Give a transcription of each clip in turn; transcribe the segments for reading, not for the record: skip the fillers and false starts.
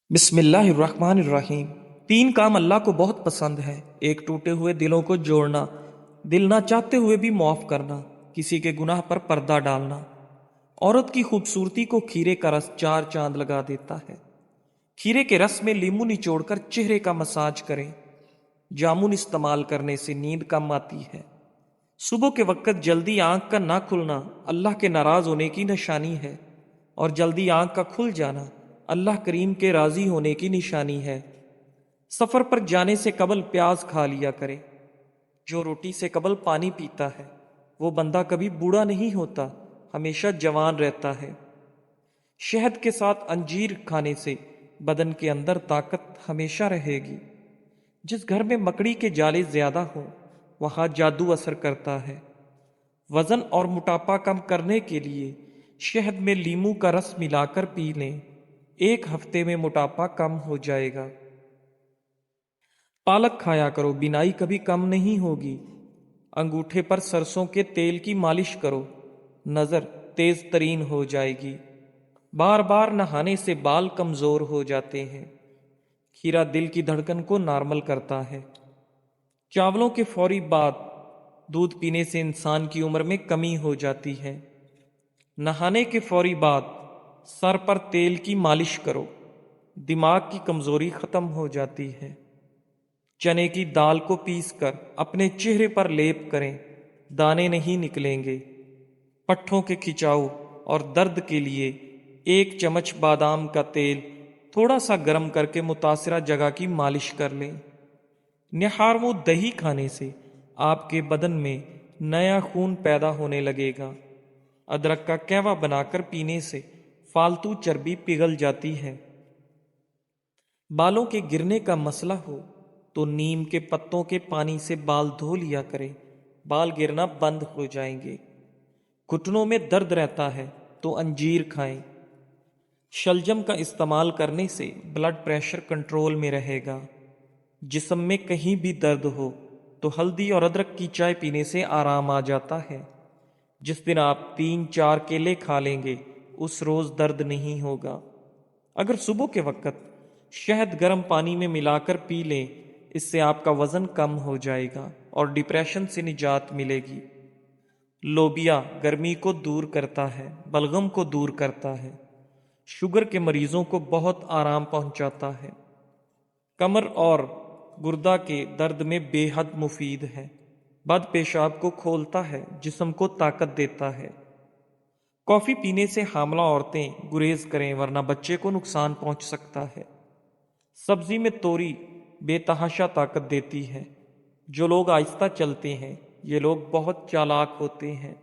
بسم اللہ الرحمن الرحیم۔ تین کام اللہ کو بہت پسند ہے۔ ایک، ٹوٹے ہوئے دلوں کو جوڑنا، دل نہ چاہتے ہوئے بھی معاف کرنا، کسی کے گناہ پر پردہ ڈالنا۔ عورت کی خوبصورتی کو کھیرے کا رس چار چاند لگا دیتا ہے۔ کھیرے کے رس میں لیمو نچوڑ کر چہرے کا مساج کریں۔ جامن استعمال کرنے سے نیند کم آتی ہے۔ صبح کے وقت جلدی آنکھ کا نہ کھلنا اللہ کے ناراض ہونے کی نشانی ہے، اور جلدی آنکھ کا کھل جانا اللہ کریم کے راضی ہونے کی نشانی ہے۔ سفر پر جانے سے قبل پیاز کھا لیا کرے۔ جو روٹی سے قبل پانی پیتا ہے وہ بندہ کبھی بوڑھا نہیں ہوتا، ہمیشہ جوان رہتا ہے۔ شہد کے ساتھ انجیر کھانے سے بدن کے اندر طاقت ہمیشہ رہے گی۔ جس گھر میں مکڑی کے جالے زیادہ ہوں وہاں جادو اثر کرتا ہے۔ وزن اور موٹاپا کم کرنے کے لیے شہد میں لیمو کا رس ملا کر پی لیں، ایک ہفتے میں موٹاپا کم ہو جائے گا۔ پالک کھایا کرو، بینائی کبھی کم نہیں ہوگی۔ انگوٹھے پر سرسوں کے تیل کی مالش کرو، نظر تیز ترین ہو جائے گی۔ بار بار نہانے سے بال کمزور ہو جاتے ہیں۔ کھیرا دل کی دھڑکن کو نارمل کرتا ہے۔ چاولوں کے فوری بعد دودھ پینے سے انسان کی عمر میں کمی ہو جاتی ہے۔ نہانے کے فوری بعد سر پر تیل کی مالش کرو، دماغ کی کمزوری ختم ہو جاتی ہے۔ چنے کی دال کو پیس کر اپنے چہرے پر لیپ کریں، دانے نہیں نکلیں گے۔ پٹھوں کے کھچاؤ اور درد کے لیے ایک چمچ بادام کا تیل تھوڑا سا گرم کر کے متاثرہ جگہ کی مالش کر لیں۔ نہار منہ دہی کھانے سے آپ کے بدن میں نیا خون پیدا ہونے لگے گا۔ ادرک کا قہوہ بنا کر پینے سے فالتو چربی پگھل جاتی ہے۔ بالوں کے گرنے کا مسئلہ ہو تو نیم کے پتوں کے پانی سے بال دھو لیا کریں، بال گرنا بند ہو جائیں گے۔ گھٹنوں میں درد رہتا ہے تو انجیر کھائیں۔ شلجم کا استعمال کرنے سے بلڈ پریشر کنٹرول میں رہے گا۔ جسم میں کہیں بھی درد ہو تو ہلدی اور ادرک کی چائے پینے سے آرام آ جاتا ہے۔ جس دن آپ 3-4 کیلے کھا لیں گے اس روز درد نہیں ہوگا۔ اگر صبح کے وقت شہد گرم پانی میں ملا کر پی لیں، اس سے آپ کا وزن کم ہو جائے گا اور ڈپریشن سے نجات ملے گی۔ لوبیا گرمی کو دور کرتا ہے، بلغم کو دور کرتا ہے، شوگر کے مریضوں کو بہت آرام پہنچاتا ہے۔ کمر اور گردہ کے درد میں بے حد مفید ہے۔ بد پیشاب کو کھولتا ہے، جسم کو طاقت دیتا ہے۔ کافی پینے سے حاملہ عورتیں گریز کریں ورنہ بچے کو نقصان پہنچ سکتا ہے۔ سبزی میں توری بے تحاشا طاقت دیتی ہے۔ جو لوگ آہستہ چلتے ہیں یہ لوگ بہت چالاک ہوتے ہیں۔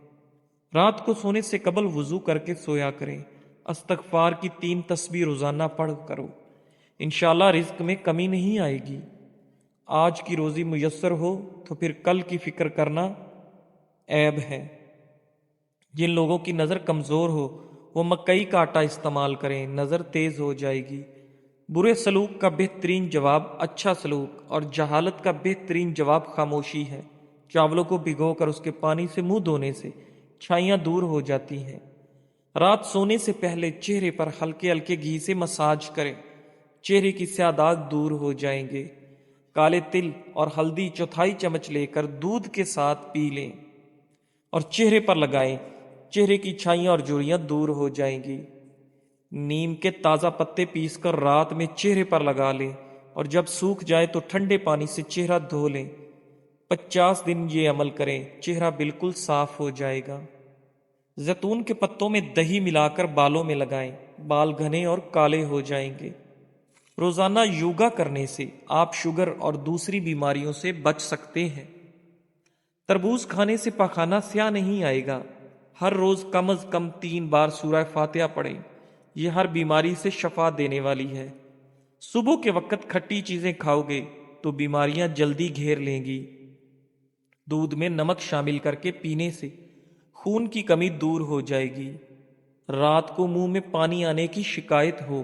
رات کو سونے سے قبل وضو کر کے سویا کریں۔ استغفار کی 3 تسبیح روزانہ پڑھ کرو، انشاءاللہ رزق میں کمی نہیں آئے گی۔ آج کی روزی میسر ہو تو پھر کل کی فکر کرنا عیب ہے۔ جن لوگوں کی نظر کمزور ہو وہ مکئی کا آٹا استعمال کریں، نظر تیز ہو جائے گی۔ برے سلوک کا بہترین جواب اچھا سلوک، اور جہالت کا بہترین جواب خاموشی ہے۔ چاولوں کو بھگو کر اس کے پانی سے منہ دھونے سے چھائیاں دور ہو جاتی ہیں۔ رات سونے سے پہلے چہرے پر ہلکے ہلکے گھی سے مساج کریں، چہرے کی سیاہ داغ دور ہو جائیں گے۔ کالے تل اور ہلدی 1/4 چمچ لے کر دودھ کے ساتھ پی لیں اور چہرے پر لگائیں، چہرے کی چھائیاں اور جھریاں دور ہو جائیں گی۔ نیم کے تازہ پتے پیس کر رات میں چہرے پر لگا لیں اور جب سوکھ جائے تو ٹھنڈے پانی سے چہرہ دھو لیں۔ 50 دن یہ عمل کریں، چہرہ بالکل صاف ہو جائے گا۔ زیتون کے پتوں میں دہی ملا کر بالوں میں لگائیں، بال گھنے اور کالے ہو جائیں گے۔ روزانہ یوگا کرنے سے آپ شوگر اور دوسری بیماریوں سے بچ سکتے ہیں۔ تربوز کھانے سے پاخانہ سیاہ نہیں آئے گا۔ ہر روز کم از کم 3 بار سورہ فاتحہ پڑھیں، یہ ہر بیماری سے شفا دینے والی ہے۔ صبح کے وقت کھٹی چیزیں کھاؤ گے تو بیماریاں جلدی گھیر لیں گی۔ دودھ میں نمک شامل کر کے پینے سے خون کی کمی دور ہو جائے گی۔ رات کو منہ میں پانی آنے کی شکایت ہو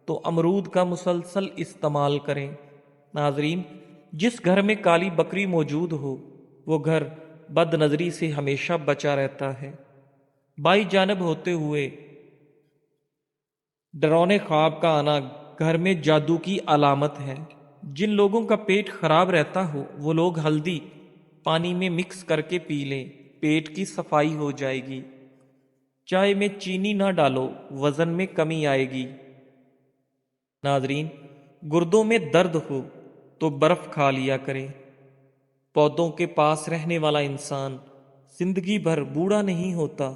تو امرود کا مسلسل استعمال کریں۔ ناظرین، جس گھر میں کالی بکری موجود ہو وہ گھر بد نظری سے ہمیشہ بچا رہتا ہے۔ بائی جانب ہوتے ہوئے ڈراونے خواب کا آنا گھر میں جادو کی علامت ہے۔ جن لوگوں کا پیٹ خراب رہتا ہو وہ لوگ ہلدی پانی میں مکس کر کے پی لیں، پیٹ کی صفائی ہو جائے گی۔ چائے میں چینی نہ ڈالو، وزن میں کمی آئے گی۔ ناظرین، گردوں میں درد ہو تو برف کھا لیا کریں۔ پودوں کے پاس رہنے والا انسان زندگی بھر بوڑھا نہیں ہوتا۔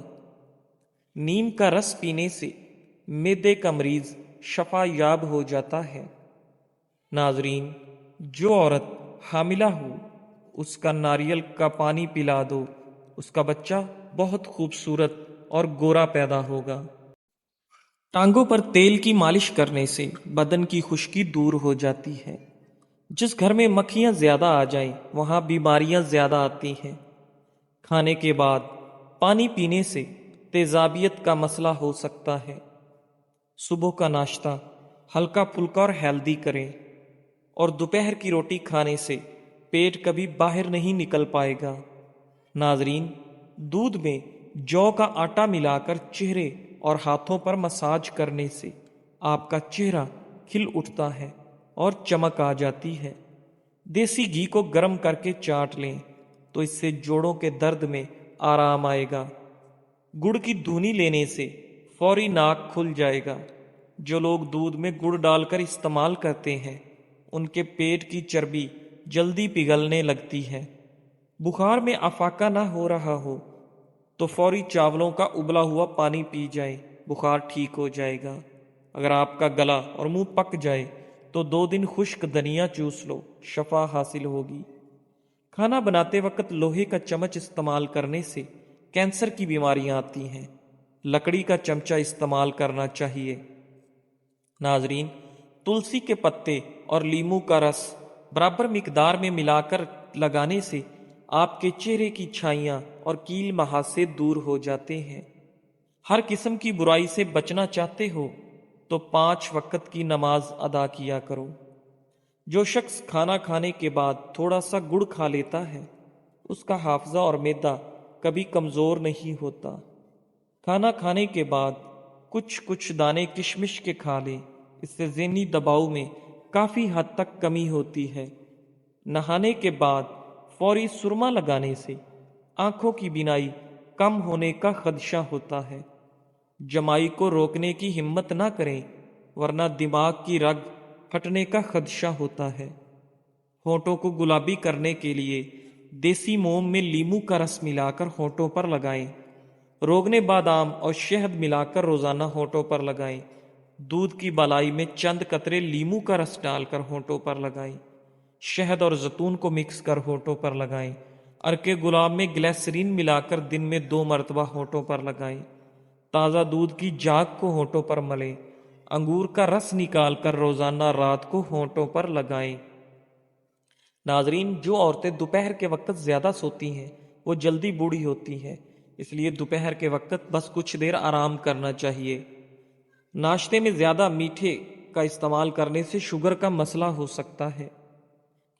نیم کا رس پینے سے معدے کا مریض شفا یاب ہو جاتا ہے۔ ناظرین، جو عورت حاملہ ہو اس کا ناریل کا پانی پلا دو، اس کا بچہ بہت خوبصورت اور گورا پیدا ہوگا۔ ٹانگوں پر تیل کی مالش کرنے سے بدن کی خشکی دور ہو جاتی ہے۔ جس گھر میں مکھیاں زیادہ آ جائیں وہاں بیماریاں زیادہ آتی ہیں۔ کھانے کے بعد پانی پینے سے تیزابیت کا مسئلہ ہو سکتا ہے۔ صبح کا ناشتہ ہلکا پھلکا اور ہیلدی کریں، اور دوپہر کی روٹی کھانے سے پیٹ کبھی باہر نہیں نکل پائے گا۔ ناظرین، دودھ میں جو کا آٹا ملا کر چہرے اور ہاتھوں پر مساج کرنے سے آپ کا چہرہ کھل اٹھتا ہے اور چمک آ جاتی ہے۔ دیسی گھی کو گرم کر کے چاٹ لیں تو اس سے جوڑوں کے درد میں آرام آئے گا۔ گڑ کی دھونی لینے سے فوری ناک کھل جائے گا۔ جو لوگ دودھ میں گڑ ڈال کر استعمال کرتے ہیں ان کے پیٹ کی چربی جلدی پگھلنے لگتی ہے۔ بخار میں افاقہ نہ ہو رہا ہو تو فوری چاولوں کا ابلا ہوا پانی پی جائیں، بخار ٹھیک ہو جائے گا۔ اگر آپ کا گلا اور منہ پک جائے تو 2 دن خشک دھنیا چوس لو، شفا حاصل ہوگی۔ کھانا بناتے وقت لوہے کا چمچ استعمال کرنے سے کینسر کی بیماریاں آتی ہیں۔ لکڑی کا چمچہ استعمال کرنا چاہیے۔ ناظرین، تلسی کے پتے اور لیموں کا رس برابر مقدار میں ملا کر لگانے سے آپ کے چہرے کی چھائیاں اور کیل مہاسے دور ہو جاتے ہیں۔ ہر قسم کی برائی سے بچنا چاہتے ہو تو 5 وقت کی نماز ادا کیا کرو۔ جو شخص کھانا کھانے کے بعد تھوڑا سا گڑ کھا لیتا ہے اس کا حافظہ اور معدہ کبھی کمزور نہیں ہوتا۔ کھانا کھانے کے بعد کچھ دانے کشمش کے کھا لیں، اس سے ذہنی دباؤ میں کافی حد تک کمی ہوتی ہے۔ نہانے کے بعد فوری سرما لگانے سے آنکھوں کی بینائی کم ہونے کا خدشہ ہوتا ہے۔ جمائی کو روکنے کی ہمت نہ کریں ورنہ دماغ کی رگ پھٹنے کا خدشہ ہوتا ہے۔ ہونٹوں کو گلابی کرنے کے لیے دیسی موم میں لیموں کا رس ملا کر ہونٹوں پر لگائیں۔ روغن بادام اور شہد ملا کر روزانہ ہونٹوں پر لگائیں۔ دودھ کی بالائی میں چند قطرے لیموں کا رس ڈال کر ہونٹوں پر لگائیں۔ شہد اور زیتون کو مکس کر ہونٹوں پر لگائیں۔ عرق گلاب میں گلیسرین ملا کر دن میں 2 مرتبہ ہونٹوں پر لگائیں۔ تازہ دودھ کی جاگ کو ہونٹوں پر ملیں۔ انگور کا رس نکال کر روزانہ رات کو ہونٹوں پر لگائیں۔ ناظرین، جو عورتیں دوپہر کے وقت زیادہ سوتی ہیں وہ جلدی بوڑھی ہوتی ہیں، اس لیے دوپہر کے وقت بس کچھ دیر آرام کرنا چاہیے۔ ناشتے میں زیادہ میٹھے کا استعمال کرنے سے شوگر کا مسئلہ ہو سکتا ہے۔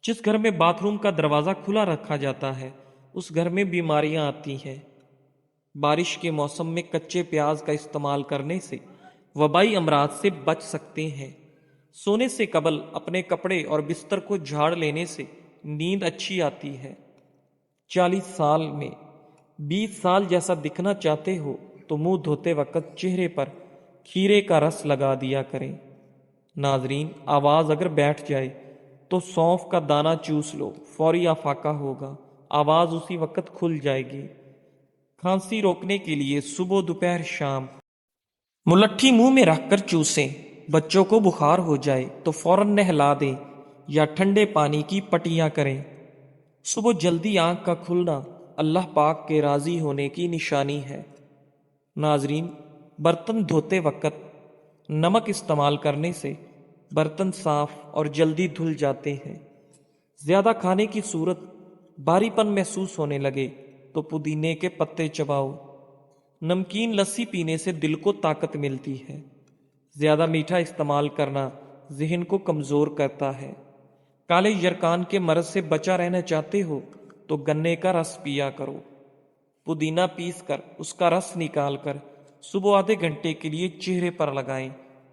جس گھر میں باتھ روم کا دروازہ کھلا رکھا جاتا ہے اس گھر میں بیماریاں آتی ہیں۔ بارش کے موسم میں کچے پیاز کا استعمال کرنے سے وبائی امراض سے بچ سکتے ہیں۔ سونے سے قبل اپنے کپڑے اور بستر کو جھاڑ لینے سے نیند اچھی آتی ہے۔ 40 سال میں 20 سال جیسا دکھنا چاہتے ہو تو منہ دھوتے وقت چہرے پر کھیرے کا رس لگا دیا کریں۔ ناظرین، آواز اگر بیٹھ جائے تو سونف کا دانہ چوس لو، فوری افاقہ ہوگا، آواز اسی وقت کھل جائے گی۔ کھانسی روکنے کے لیے صبح دوپہر شام ملٹھی منہ میں رکھ کر چوسیں۔ بچوں کو بخار ہو جائے تو فوراً نہلا دیں یا ٹھنڈے پانی کی پٹیاں کریں۔ صبح جلدی آنکھ کا کھلنا اللہ پاک کے راضی ہونے کی نشانی ہے۔ ناظرین، برتن دھوتے وقت نمک استعمال کرنے سے برتن صاف اور جلدی دھل جاتے ہیں۔ زیادہ کھانے کی صورت بھاری پن محسوس ہونے لگے تو پودینے کے پتے چباؤ۔ نمکین لسی پینے سے دل کو طاقت ملتی ہے۔ زیادہ میٹھا استعمال کرنا ذہن کو کمزور کرتا ہے۔ کالے یرکان کے مرض سے بچا رہنا چاہتے ہو تو گنے کا رس پیا کرو۔ پودینہ پیس کر اس کا رس نکال کر صبح آدھے گھنٹے کے لیے چہرے پر لگائیں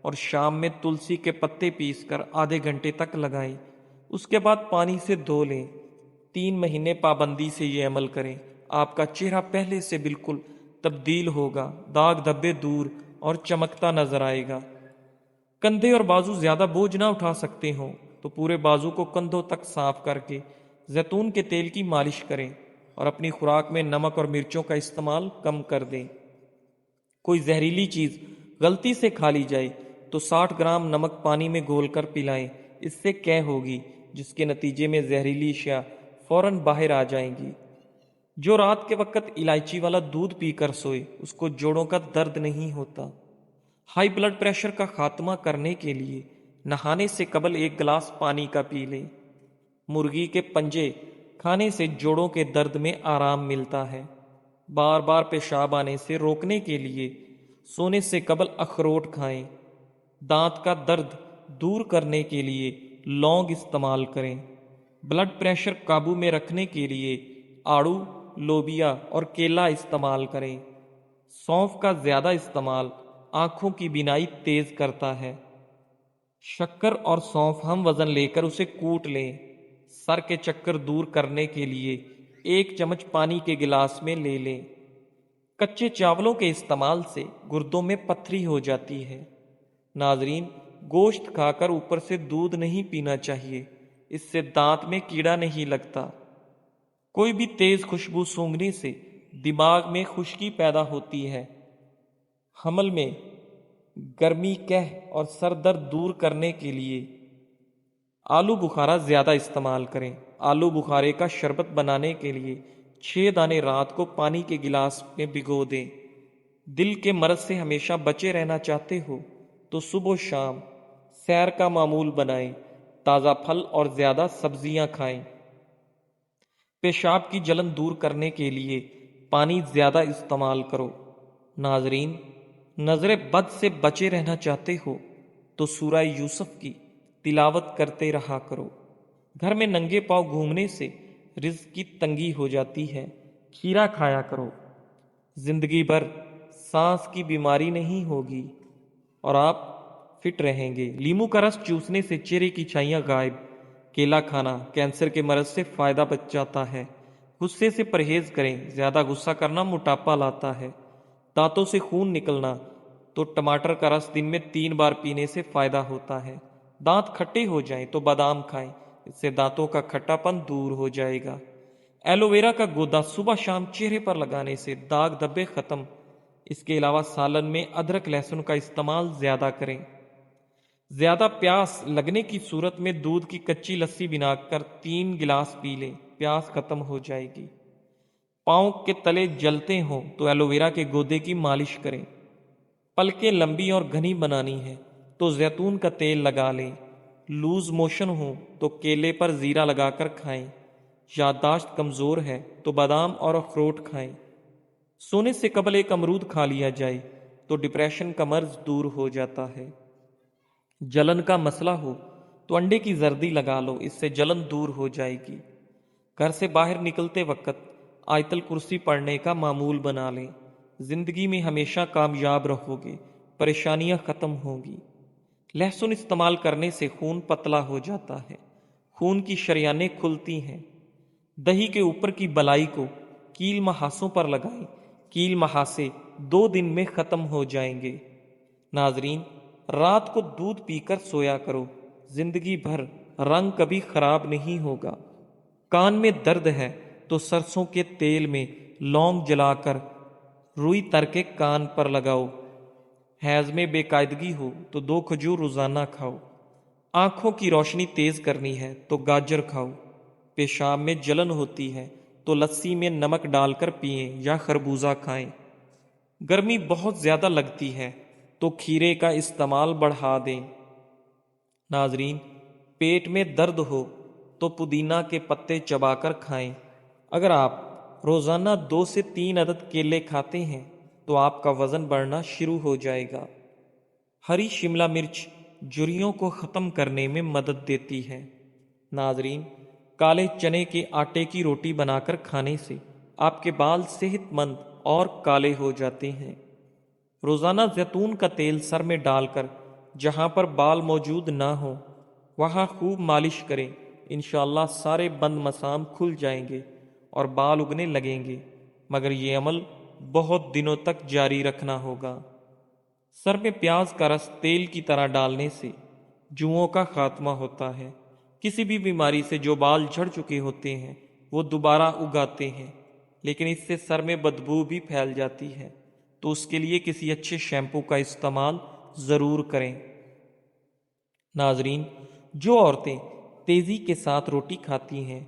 اور شام میں تلسی کے پتے پیس کر آدھے گھنٹے تک لگائیں۔ اس کے بعد پانی سے دھو لیں۔ 3 مہینے پابندی سے یہ عمل کریں، آپ کا چہرہ پہلے سے بالکل تبدیل ہوگا، داغ دھبے دور اور چمکتا نظر آئے گا۔ کندھے اور بازو زیادہ بوجھ نہ اٹھا سکتے ہوں تو پورے بازو کو کندھوں تک صاف کر کے زیتون کے تیل کی مالش کریں اور اپنی خوراک میں نمک اور مرچوں کا استعمال کم کر دیں۔ کوئی زہریلی چیز غلطی سے کھا لی جائے تو 60 گرام نمک پانی میں گھول کر پلائیں، اس سے قے ہوگی جس کے نتیجے میں زہریلی اشیاء فوراً باہر آ جائیں گی۔ جو رات کے وقت الائچی والا دودھ پی کر سوئے اس کو جوڑوں کا درد نہیں ہوتا۔ ہائی بلڈ پریشر کا خاتمہ کرنے کے لیے نہانے سے قبل 1 گلاس پانی کا پی لیں۔ مرغی کے پنجے کھانے سے جوڑوں کے درد میں آرام ملتا ہے۔ بار بار پیشاب آنے سے روکنے کے لیے سونے سے قبل اخروٹ کھائیں۔ دانت کا درد دور کرنے کے لیے لونگ استعمال کریں۔ بلڈ پریشر قابو میں رکھنے کے لیے آڑو، لوبیا اور کیلا استعمال کریں۔ سونف کا زیادہ استعمال آنکھوں کی بینائی تیز کرتا ہے۔ شکر اور سونف ہم وزن لے کر اسے کوٹ لیں۔ سر کے چکر دور کرنے کے لیے 1 چمچ پانی کے گلاس میں لے لیں۔ کچے چاولوں کے استعمال سے گردوں میں پتھری ہو جاتی ہے۔ ناظرین، گوشت کھا کر اوپر سے دودھ نہیں پینا چاہیے، اس سے دانت میں کیڑا نہیں لگتا۔ کوئی بھی تیز خوشبو سونگھنے سے دماغ میں خشکی پیدا ہوتی ہے۔ حمل میں گرمی، قے اور سر درد دور کرنے کے لیے آلو بخارا زیادہ استعمال کریں۔ آلو بخارے کا شربت بنانے کے لیے 6 دانے رات کو پانی کے گلاس میں بھگو دیں۔ دل کے مرض سے ہمیشہ بچے رہنا چاہتے ہو تو صبح و شام سیر کا معمول بنائیں۔ تازہ پھل اور زیادہ سبزیاں کھائیں۔ پیشاب کی جلن دور کرنے کے لیے پانی زیادہ استعمال کرو۔ ناظرین، نظر بد سے بچے رہنا چاہتے ہو تو سورہ یوسف کی تلاوت کرتے رہا کرو۔ گھر میں ننگے پاؤں گھومنے سے رزق کی تنگی ہو جاتی ہے، کھیرا کھایا کرو۔ زندگی بھر سانس کی بیماری نہیں ہوگی اور آپ فٹ رہیں گے۔ لیمو کا رس چوسنے سے چہرے کی چھائیاں غائب۔ کیلا کھانا کینسر کے مرض سے فائدہ بچ جاتا ہے۔ غصے سے پرہیز کریں، زیادہ غصہ کرنا موٹاپا لاتا ہے۔ دانتوں سے خون نکلنا تو ٹماٹر کا رس دن میں 3 بار پینے سے فائدہ ہوتا ہے۔ دانت کھٹے ہو جائیں تو بادام کھائیں، اس سے دانتوں کا کھٹا پن دور ہو جائے گا۔ ایلو ویرا کا گودا صبح شام چہرے پر لگانے سے داغ دھبے ختم۔ اس کے علاوہ سالن میں ادرک لہسن کا استعمال زیادہ کریں۔ زیادہ پیاس لگنے کی صورت میں دودھ کی کچی لسی بنا کر 3 گلاس پی لیں، پیاس ختم ہو جائے گی۔ پاؤں کے تلے جلتے ہوں تو ایلو ویرا کے گودے کی مالش کریں۔ پلکیں لمبی اور گھنی بنانی ہے تو زیتون کا تیل لگا لیں۔ لوز موشن ہوں تو کیلے پر زیرہ لگا کر کھائیں۔ یادداشت کمزور ہے تو بادام اور اخروٹ کھائیں۔ سونے سے قبل 1 امرود کھا لیا جائے تو ڈپریشن کا مرض دور ہو جاتا ہے۔ جلن کا مسئلہ ہو تو انڈے کی زردی لگا لو، اس سے جلن دور ہو جائے گی۔ گھر سے باہر نکلتے وقت آیت الکرسی پڑھنے کا معمول بنا لیں۔ زندگی میں ہمیشہ کامیاب رہو گے، پریشانیاں ختم ہوں گی۔ لہسن استعمال کرنے سے خون پتلا ہو جاتا ہے، خون کی شریانیں کھلتی ہیں۔ دہی کے اوپر کی بلائی کو کیل محاسوں پر لگائیں، کیل محاسے 2 دن میں ختم ہو جائیں گے۔ ناظرین، رات کو دودھ پی کر سویا کرو، زندگی بھر رنگ کبھی خراب نہیں ہوگا۔ کان میں درد ہے تو سرسوں کے تیل میں لونگ جلا کر روئی تر کے کان پر لگاؤ۔ حیض میں بے قاعدگی ہو تو 2 کھجور روزانہ کھاؤ۔ آنکھوں کی روشنی تیز کرنی ہے تو گاجر کھاؤ۔ پیشاب میں جلن ہوتی ہے تو لسی میں نمک ڈال کر پئیں یا خربوزہ کھائیں۔ گرمی بہت زیادہ لگتی ہے تو کھیرے کا استعمال بڑھا دیں۔ ناظرین، پیٹ میں درد ہو تو پودینہ کے پتے چبا کر کھائیں۔ اگر آپ روزانہ 2 سے 3 عدد کیلے کھاتے ہیں تو آپ کا وزن بڑھنا شروع ہو جائے گا۔ ہری شملہ مرچ جھریوں کو ختم کرنے میں مدد دیتی ہے۔ ناظرین، کالے چنے کے آٹے کی روٹی بنا کر کھانے سے آپ کے بال صحت مند اور کالے ہو جاتے ہیں۔ روزانہ زیتون کا تیل سر میں ڈال کر جہاں پر بال موجود نہ ہوں وہاں خوب مالش کریں، انشاءاللہ سارے بند مسام کھل جائیں گے اور بال اگنے لگیں گے، مگر یہ عمل بہت دنوں تک جاری رکھنا ہوگا۔ سر میں پیاز کا رس تیل کی طرح ڈالنے سے جوؤں کا خاتمہ ہوتا ہے۔ کسی بھی بیماری سے جو بال جھڑ چکے ہوتے ہیں وہ دوبارہ اگاتے ہیں، لیکن اس سے سر میں بدبو بھی پھیل جاتی ہے، تو اس کے لیے کسی اچھے شیمپو کا استعمال ضرور کریں۔ ناظرین، جو عورتیں تیزی کے ساتھ روٹی کھاتی ہیں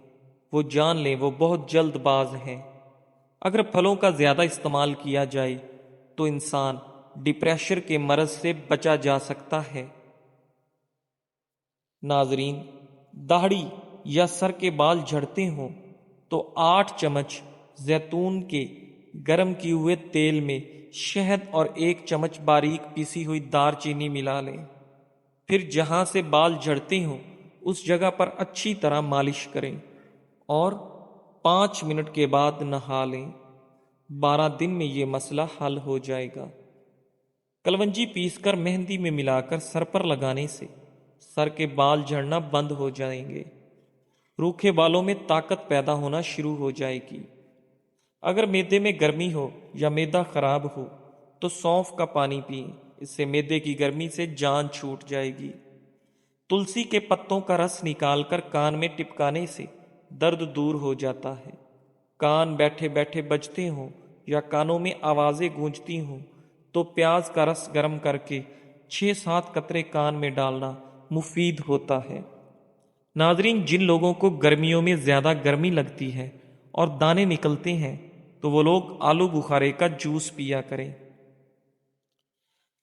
وہ جان لیں وہ بہت جلد باز ہیں۔ اگر پھلوں کا زیادہ استعمال کیا جائے تو انسان ڈپریشر کے مرض سے بچا جا سکتا ہے۔ ناظرین، داڑھی یا سر کے بال جھڑتے ہوں تو 8 چمچ زیتون کے گرم کیے ہوئے تیل میں شہد اور 1 چمچ باریک پیسی ہوئی دار چینی ملا لیں، پھر جہاں سے بال جھڑتے ہوں اس جگہ پر اچھی طرح مالش کریں اور 5 منٹ کے بعد نہا لیں۔ 12 دن میں یہ مسئلہ حل ہو جائے گا۔ کلونجی پیس کر مہندی میں ملا کر سر پر لگانے سے سر کے بال جھڑنا بند ہو جائیں گے، روکھے بالوں میں طاقت پیدا ہونا شروع ہو جائے گی۔ اگر معدے میں گرمی ہو یا معدہ خراب ہو تو سونف کا پانی پئیں، اس سے معدے کی گرمی سے جان چھوٹ جائے گی۔ تلسی کے پتوں کا رس نکال کر کان میں ٹپکانے سے درد دور ہو جاتا ہے۔ کان بیٹھے بیٹھے بجتے ہوں یا کانوں میں آوازیں گونجتی ہوں تو پیاز کا رس گرم کر کے 6-7 قطرے کان میں ڈالنا مفید ہوتا ہے۔ ناظرین، جن لوگوں کو گرمیوں میں زیادہ گرمی لگتی ہے اور دانے نکلتے ہیں تو وہ لوگ آلو بخارے کا جوس پیا کریں۔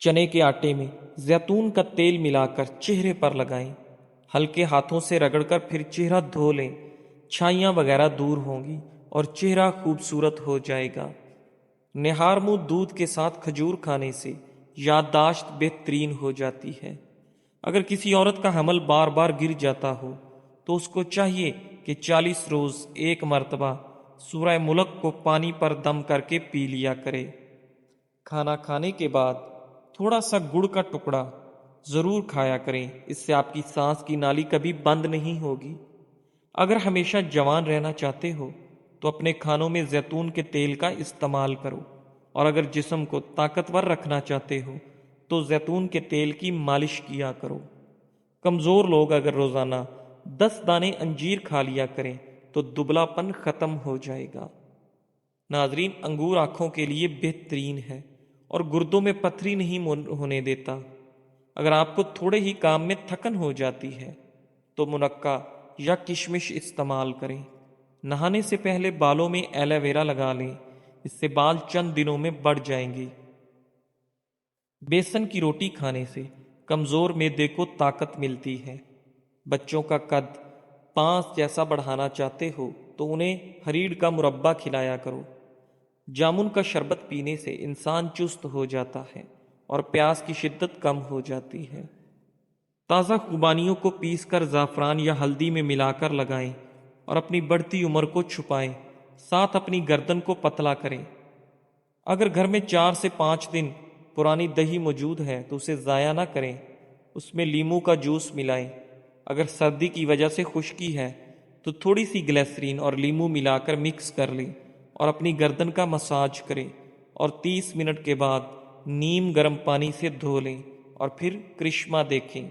چنے کے آٹے میں زیتون کا تیل ملا کر چہرے پر لگائیں، ہلکے ہاتھوں سے رگڑ کر پھر چہرہ دھو لیں، چھائیاں وغیرہ دور ہوں گی اور چہرہ خوبصورت ہو جائے گا۔ نہار منہ دودھ کے ساتھ کھجور کھانے سے یادداشت بہترین ہو جاتی ہے۔ اگر کسی عورت کا حمل بار بار گر جاتا ہو تو اس کو چاہیے کہ 40 روز 1 مرتبہ سورہ ملک کو پانی پر دم کر کے پی لیا کرے۔ کھانا کھانے کے بعد تھوڑا سا گڑ کا ٹکڑا ضرور کھایا کریں، اس سے آپ کی سانس کی نالی کبھی بند نہیں ہوگی۔ اگر ہمیشہ جوان رہنا چاہتے ہو تو اپنے کھانوں میں زیتون کے تیل کا استعمال کرو، اور اگر جسم کو طاقتور رکھنا چاہتے ہو تو زیتون کے تیل کی مالش کیا کرو۔ کمزور لوگ اگر روزانہ 10 دانے انجیر کھا لیا کریں تو دبلا پن ختم ہو جائے گا۔ ناظرین، انگور آنکھوں کے لیے بہترین ہے اور گردوں میں پتھری نہیں ہونے دیتا۔ اگر آپ کو تھوڑے ہی کام میں تھکن ہو جاتی ہے تو منقع یا کشمش استعمال کریں۔ نہانے سے پہلے بالوں میں ایلو ویرا لگا لیں، اس سے بال چند دنوں میں بڑھ جائیں گے۔ بیسن کی روٹی کھانے سے کمزور معدے کو طاقت ملتی ہے۔ بچوں کا قد 5 جیسا بڑھانا چاہتے ہو تو انہیں ہریڑ کا مربع کھلایا کرو۔ جامن کا شربت پینے سے انسان چست ہو جاتا ہے اور پیاس کی شدت کم ہو جاتی ہے۔ تازہ خوبانیوں کو پیس کر زعفران یا ہلدی میں ملا کر لگائیں اور اپنی بڑھتی عمر کو چھپائیں، ساتھ اپنی گردن کو پتلا کریں۔ اگر گھر میں 4 سے 5 دن پرانی دہی موجود ہے تو اسے ضائع نہ کریں، اس میں لیموں کا جوس ملائیں۔ اگر سردی کی وجہ سے خشکی ہے تو تھوڑی سی گلیسرین اور لیموں ملا کر مکس کر لیں اور اپنی گردن کا مساج کریں اور 30 منٹ کے بعد نیم گرم پانی سے دھو لیں اور پھر کرشمہ دیکھیں۔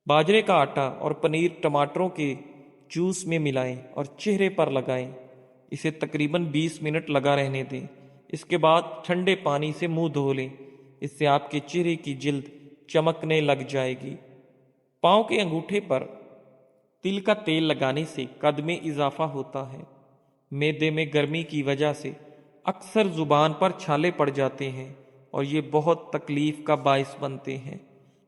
باجرے کا آٹا اور پنیر ٹماٹروں کے جوس میں ملائیں اور چہرے پر لگائیں، اسے تقریباً 20 منٹ لگا رہنے دیں۔ اس کے بعد ٹھنڈے پانی سے منہ دھو لیں، اس سے آپ کے چہرے کی جلد چمکنے لگ جائے گی۔ پاؤں کے انگوٹھے پر تل کا تیل لگانے سے قد میں اضافہ ہوتا ہے۔ معدے میں گرمی کی وجہ سے اکثر زبان پر چھالے پڑ جاتے ہیں اور یہ بہت تکلیف کا باعث بنتے ہیں۔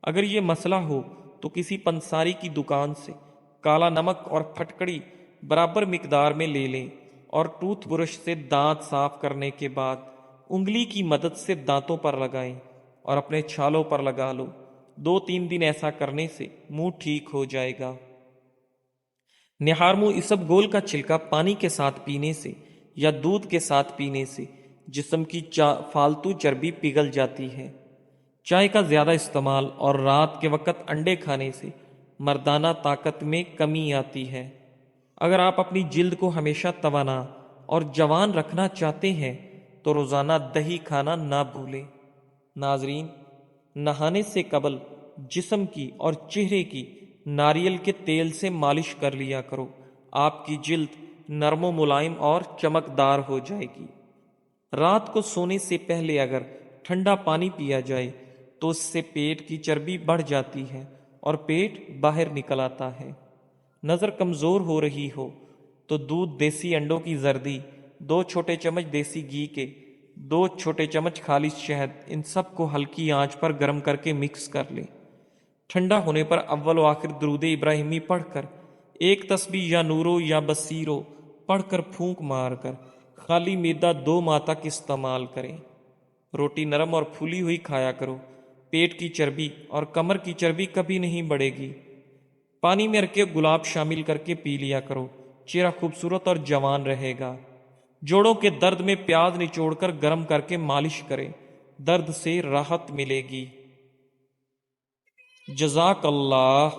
اگر یہ مسئلہ ہو تو کسی پنساری کی دکان سے کالا نمک اور پھٹکڑی برابر مقدار میں لے لیں اور ٹوتھ برش سے دانت صاف کرنے کے بعد انگلی کی مدد سے دانتوں پر لگائیں اور اپنے چھالوں پر لگا لو۔ 2-3 دن ایسا کرنے سے منہ ٹھیک ہو جائے گا۔ نہار منہ اسب گول کا چھلکا پانی کے ساتھ پینے سے یا دودھ کے ساتھ پینے سے جسم کی فالتو چربی پگھل جاتی ہے۔ چائے کا زیادہ استعمال اور رات کے وقت انڈے کھانے سے مردانہ طاقت میں کمی آتی ہے۔ اگر آپ اپنی جلد کو ہمیشہ توانا اور جوان رکھنا چاہتے ہیں تو روزانہ دہی کھانا نہ بھولیں۔ ناظرین، نہانے سے قبل جسم کی اور چہرے کی ناریل کے تیل سے مالش کر لیا کرو۔ آپ کی جلد نرم و ملائم اور چمکدار ہو جائے گی۔ رات کو سونے سے پہلے اگر ٹھنڈا پانی پیا جائے تو اس سے پیٹ کی چربی بڑھ جاتی ہے اور پیٹ باہر نکل آتا ہے۔ نظر کمزور ہو رہی ہو تو دودھ، دیسی انڈوں کی زردی، 2 چھوٹے چمچ دیسی گھی کے، 2 چھوٹے چمچ خالص شہد، ان سب کو ہلکی آنچ پر گرم کر کے مکس کر لیں۔ ٹھنڈا ہونے پر اول و آخر درود ابراہیمی پڑھ کر، ایک تسبیح یا نورو یا بصیرو پڑھ کر پھونک مار کر خالی معدہ 2 ماہ تک استعمال کریں۔ روٹی نرم اور پھولی ہوئی کھایا کرو۔ پیٹ کی چربی اور کمر کی چربی کبھی نہیں بڑھے گی۔ پانی میں رکھ کے گلاب شامل کر کے پی لیا کرو۔ چہرہ خوبصورت اور جوان رہے گا۔ جوڑوں کے درد میں پیاز نچوڑ کر گرم کر کے مالش کریں، درد سے راحت ملے گی۔ جزاک اللہ۔